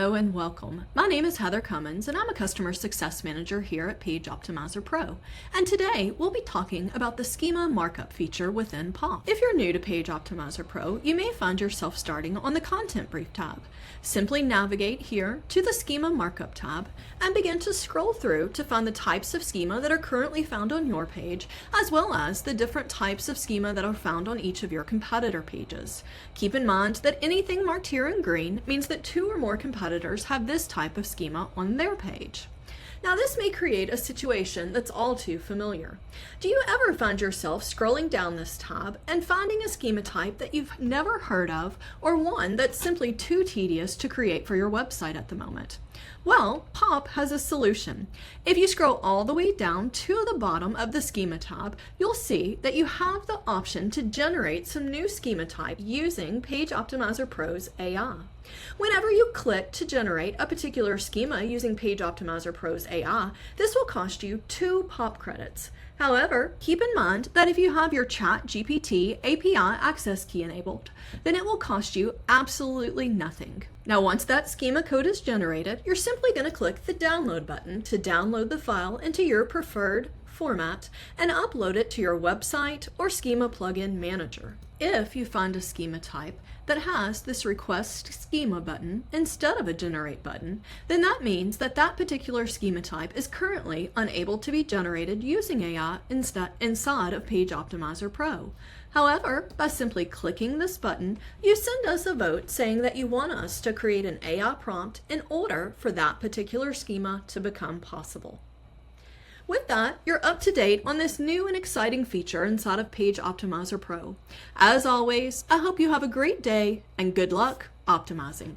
Hello and welcome. My name is Heather Cumens and I'm a Customer Success Manager here at PageOptimizer Pro. And today we'll be talking about the Schema Markup feature within POP. If you're new to PageOptimizer Pro, you may find yourself starting on the Content Brief tab. Simply navigate here to the Schema Markup tab and begin to scroll through to find the types of schema that are currently found on your page, as well as the different types of schema that are found on each of your competitor pages. Keep in mind that anything marked here in green means that two or more competitors have this type of schema on their page. Now this may create a situation that's all too familiar. Do you ever find yourself scrolling down this tab and finding a schema type that you've never heard of, or one that's simply too tedious to create for your website at the moment? Well, POP has a solution. If you scroll all the way down to the bottom of the Schema tab, you'll see that you have the option to generate some new schema type using PageOptimizer Pro's AI. Whenever you click to generate a particular schema using PageOptimizer Pro's AI, this will cost you 2 POP credits. However, keep in mind that if you have your ChatGPT API access key enabled, then it will cost you absolutely nothing. Now, once that schema code is generated, you're simply going to click the download button to download the file into your preferred format and upload it to your website or schema plugin manager. If you find a schema type that has this request schema button instead of a generate button, then that means that that particular schema type is currently unable to be generated using AI inside of PageOptimizer Pro. However, by simply clicking this button, you send us a vote saying that you want us to create an AI prompt in order for that particular schema to become possible. With that, you're up to date on this new and exciting feature inside of PageOptimizer Pro. As always, I hope you have a great day and good luck optimizing.